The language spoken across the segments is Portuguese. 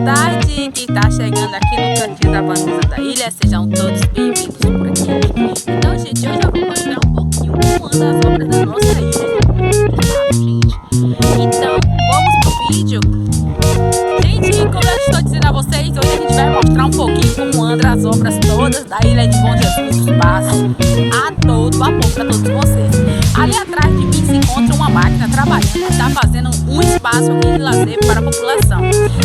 tarde, quem tá chegando aqui no cantinho da Vanusa da ilha, sejam todos bem-vindos por aqui. Então, gente, hoje eu vou mostrar um pouquinho como anda as obras da nossa ilha, gente. Então, vamos pro vídeo. Gente, como eu estou dizendo a vocês, hoje a gente vai mostrar um pouquinho como andam as obras todas da ilha de Bom Jesus dos Passos, a todo vapor para todos vocês. Ali atrás de mim se encontra uma máquina trabalhando que está fazendo um espaço aqui de lazer para a população,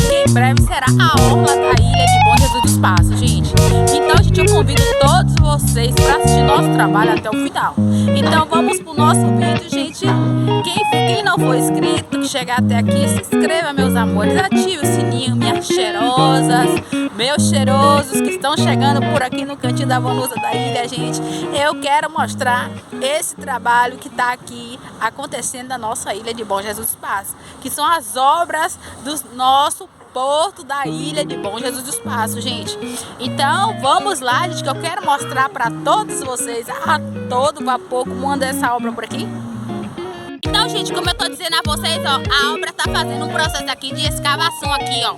que em breve será a orla da ilha de Bom Jesus dos Passos, gente. Então, gente, eu convido todos vocês para assistir nosso trabalho até o final. Então, vamos pro nosso vídeo, gente. Quem não for inscrito, que chegar até aqui, se inscreva, meus amores. Ative o sininho, minhas cheirosas, meus cheirosos que estão chegando por aqui no cantinho da Vanusa da ilha, gente. Eu quero mostrar esse trabalho que está aqui acontecendo na nossa ilha de Bom Jesus dos Passos, que são as obras do nosso porto da ilha de Bom Jesus dos Passos, gente. Então vamos lá, gente, que eu quero mostrar para todos vocês a todo vapor como anda essa obra por aqui. Então, gente, como eu tô dizendo a vocês, ó, a obra tá fazendo um processo aqui de escavação aqui, ó,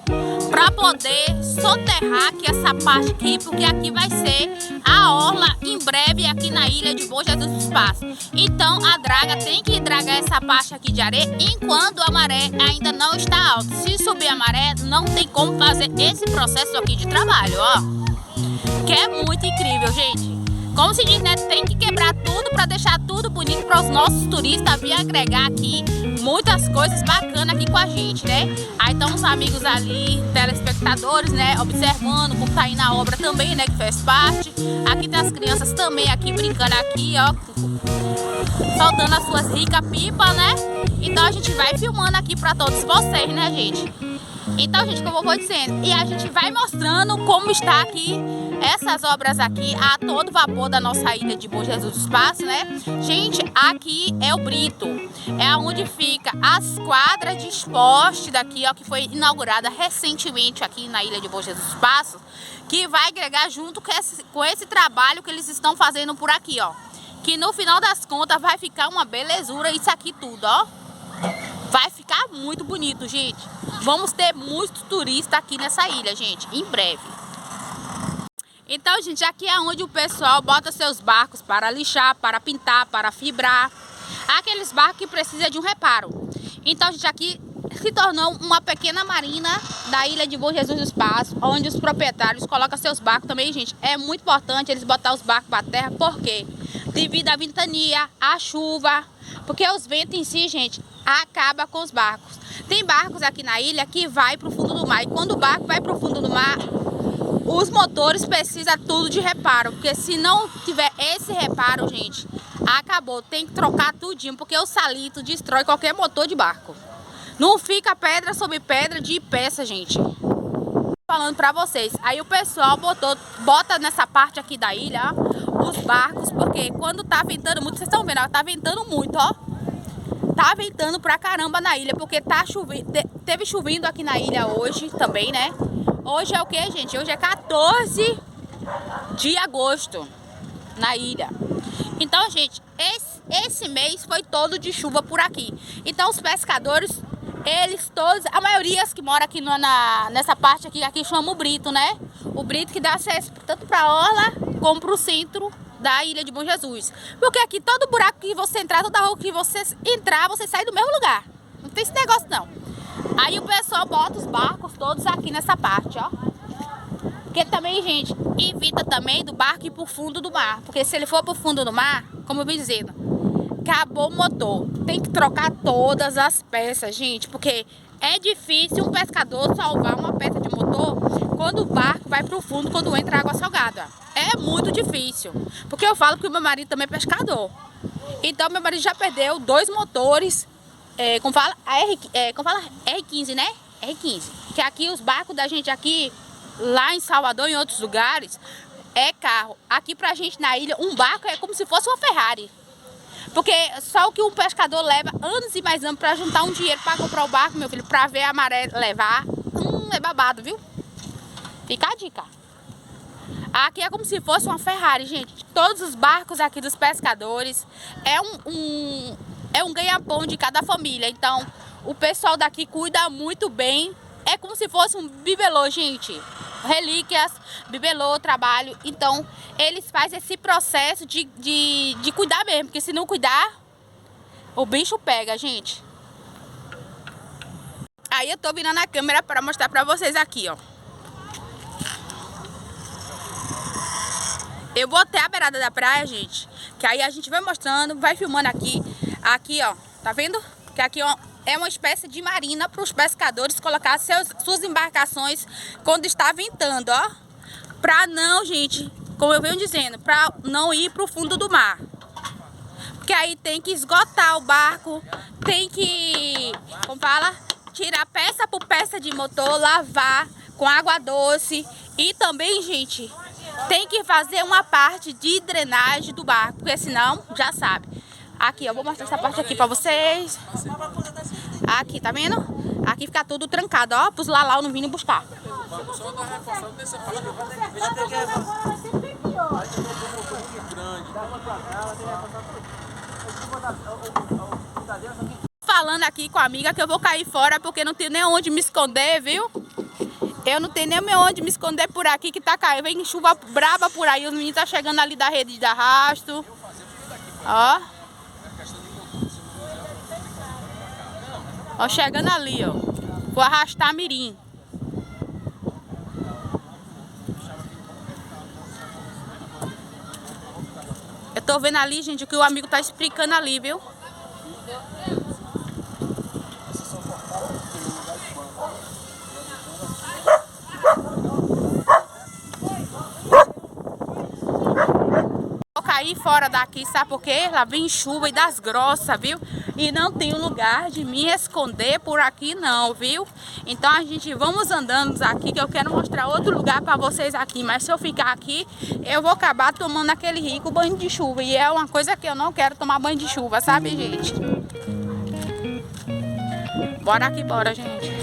pra poder soterrar aqui essa parte aqui, porque aqui vai ser a orla em breve aqui na ilha de Bom Jesus dos Passos. Então, a draga tem que dragar essa parte aqui de areia enquanto a maré ainda não está alta. Se subir a maré, não tem como fazer esse processo aqui de trabalho, ó, que é muito incrível, gente. Como se diz, né? Tem que quebrar tudo para deixar tudo bonito para os nossos turistas vir agregar aqui muitas coisas bacanas aqui com a gente, né? Aí estão os amigos ali, telespectadores, né? Observando como tá indo a obra também, né? Que faz parte. Aqui tem as crianças também aqui brincando aqui, ó. Soltando as suas ricas pipas, né? Então a gente vai filmando aqui para todos vocês, né, gente? Então, gente, como eu vou dizendo, e a gente vai mostrando como está aqui essas obras aqui a todo vapor da nossa ilha de Bom Jesus dos Passos, né? Gente, aqui é o Brito, é onde fica as quadras de esporte daqui, ó, que foi inaugurada recentemente aqui na ilha de Bom Jesus dos Passos, que vai agregar junto com esse trabalho que eles estão fazendo por aqui, ó, que no final das contas vai ficar uma belezura isso aqui tudo, ó. Vai ficar muito bonito, gente. Vamos ter muitos turistas aqui nessa ilha, gente, em breve. Então, gente, aqui é onde o pessoal bota seus barcos para lixar, para pintar, para fibrar. Aqueles barcos que precisam de um reparo. Então, gente, aqui se tornou uma pequena marina da ilha de Bom Jesus dos Passos, onde os proprietários colocam seus barcos também, gente. É muito importante eles botar os barcos para terra, porque devido à ventania, à chuva, porque os ventos em si, gente, acaba com os barcos. Tem barcos aqui na ilha que vai para o fundo do mar, e quando o barco vai para o fundo do mar, os motores precisam tudo de reparo, porque se não tiver esse reparo, gente, acabou, tem que trocar tudinho, porque o salito destrói qualquer motor de barco. Não fica pedra sobre pedra de peça, gente. Falando pra vocês, aí o pessoal bota nessa parte aqui da ilha, ó, os barcos, porque quando tá ventando muito, vocês estão vendo, ó, tá ventando muito, ó. Tá ventando pra caramba na ilha, porque tá chovendo, teve chovendo aqui na ilha hoje também, né? Hoje é o que, gente? Hoje é 14 de agosto na ilha. Então, gente, esse mês foi todo de chuva por aqui. Então, os pescadores, eles todos, a maioria que mora aqui nessa parte aqui chama o Brito, né? O Brito que dá acesso tanto pra orla como pro centro da ilha de Bom Jesus. Porque aqui todo buraco que você entrar, toda rua que você entrar, você sai do mesmo lugar. Não tem esse negócio não. Aí o pessoal bota os barcos todos aqui nessa parte, ó. Porque também, gente, evita também do barco ir pro fundo do mar. Porque se ele for pro fundo do mar, como eu vim dizendo, acabou o motor. Tem que trocar todas as peças, gente. Porque é difícil um pescador salvar uma peça de motor quando o barco vai pro fundo, quando entra água salgada. É muito difícil. Porque eu falo que o meu marido também é pescador. Então, meu marido já perdeu 2 motores, como fala R15, né? R15. Que aqui os barcos da gente aqui, lá em Salvador e em outros lugares, é carro. Aqui pra gente na ilha, um barco é como se fosse uma Ferrari. Porque só o que um pescador leva anos e mais anos pra juntar um dinheiro pra comprar o barco, meu filho, pra ver a maré levar, é babado, viu? Fica a dica. Aqui é como se fosse uma Ferrari, gente. Todos os barcos aqui dos pescadores é um ganha-pão de cada família. Então, o pessoal daqui cuida muito bem É como se fosse um bibelô, gente. Relíquias, bibelô, trabalho. Então, eles fazem esse processo de cuidar mesmo. Porque se não cuidar, o bicho pega, gente. Aí eu tô virando a câmera para mostrar pra vocês aqui, ó. Eu vou até a beirada da praia, gente. Que aí a gente vai mostrando, vai filmando aqui. Aqui, ó. Tá vendo? Que aqui, ó, é uma espécie de marina para os pescadores colocar suas embarcações quando está ventando, ó. Pra não, gente, como eu venho dizendo, pra não ir pro fundo do mar. Porque aí tem que esgotar o barco, tem que, como fala, tirar peça por peça de motor, lavar com água doce. E também, gente, tem que fazer uma parte de drenagem do barco, porque senão, já sabe. Aqui, eu vou mostrar essa parte aqui pra vocês. Aqui, tá vendo? Aqui fica tudo trancado, ó, pros lalau não virem buscar. Falando aqui com a amiga que eu vou cair fora porque não tenho nem onde me esconder, viu? Eu não tenho nem onde me esconder por aqui que tá caindo. Vem chuva braba por aí, os meninos tá chegando ali da rede de arrasto. Ó. Ó, chegando ali, ó. Vou arrastar mirim. Eu tô vendo ali, gente, o que o amigo tá explicando ali, viu? Vou cair fora daqui, sabe por quê? Lá vem chuva e das grossas, viu? E não tem lugar de me esconder por aqui não, viu? Então a gente vamos andando aqui, que eu quero mostrar outro lugar pra vocês aqui. Mas se eu ficar aqui, eu vou acabar tomando aquele rico banho de chuva. E é uma coisa que eu não quero tomar banho de chuva, sabe, gente? Bora aqui, bora, gente.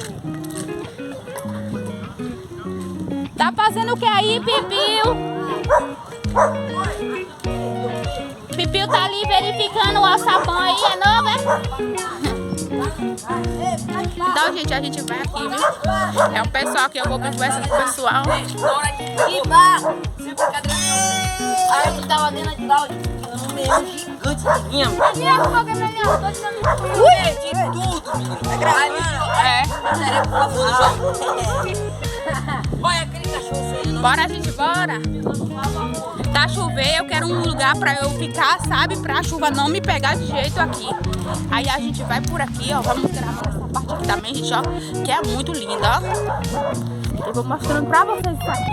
Tá fazendo o que aí, Pipiu? Pipiu tá ali verificando o alçapão aí, é novo, é? Então, gente, a gente vai aqui, viu? É um pessoal que eu vou conversando com o pessoal. Que barro! Sem brincadeira nenhuma. Aí eu tava dentro de balde. Um leão gigante de vinha. De tudo, menino. É gravando. É. Por favor, olha aquele cachorro aí. Bora, gente, bora. Tá chover, eu quero um lugar pra eu ficar, sabe? Pra chuva não me pegar de jeito aqui. Aí a gente vai por aqui, ó. Vamos gravar essa parte aqui também, gente, ó. Que é muito linda, ó. Eu vou mostrando pra vocês isso aqui.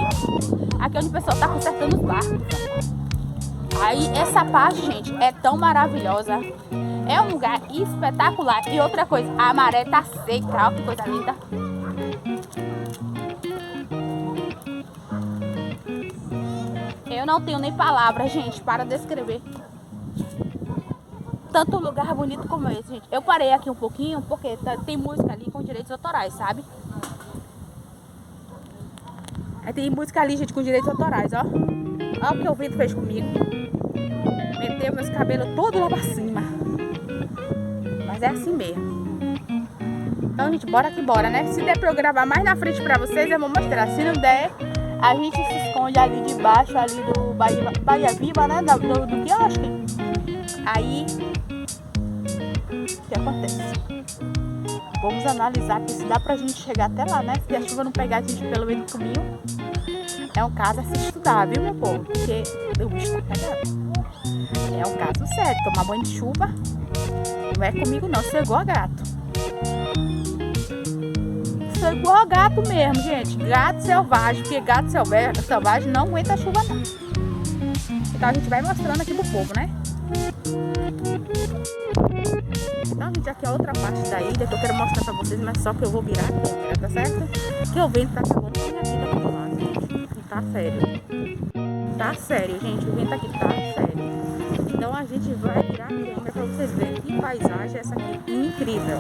Aqui é onde o pessoal tá consertando os barcos. Aí essa parte, gente, é tão maravilhosa. É um lugar espetacular. E outra coisa, a maré tá seca, ó, que coisa linda. Eu não tenho nem palavras, gente, para descrever tanto lugar bonito como esse, gente. Eu parei aqui um pouquinho porque tem música ali com direitos autorais, sabe? Aí tem música ali, gente, com direitos autorais, ó. Olha o que o vento fez comigo. Meteu meus cabelos todos lá pra cima. Mas é assim mesmo. Então, gente, bora que bora, né? Se der pra eu gravar mais na frente pra vocês, eu vou mostrar. Se não der, a gente se esconde ali debaixo, ali do Bahia Viva, né? Do quiosque. Aí, o que acontece? Vamos analisar aqui se dá pra gente chegar até lá, né? Se a chuva não pegar a gente pelo meio do caminho. É um caso a se estudar, viu, meu povo? Porque o bicho tá pegando. É um caso sério. Tomar banho de chuva não é comigo, não. Sou igual a gato. Sou igual a gato mesmo, gente. Gato selvagem. Porque gato selvagem não aguenta a chuva, não. Então a gente vai mostrando aqui pro povo, né? Então, gente, aqui é outra parte da ilha que eu quero mostrar pra vocês, mas só que eu vou virar a câmera, tá certo? Que o vento tá acabando com a minha vida por lá, gente. Tá sério. Tá sério, gente. O vento aqui tá sério. Então a gente vai virar a câmera pra vocês verem que paisagem é essa aqui. Incrível.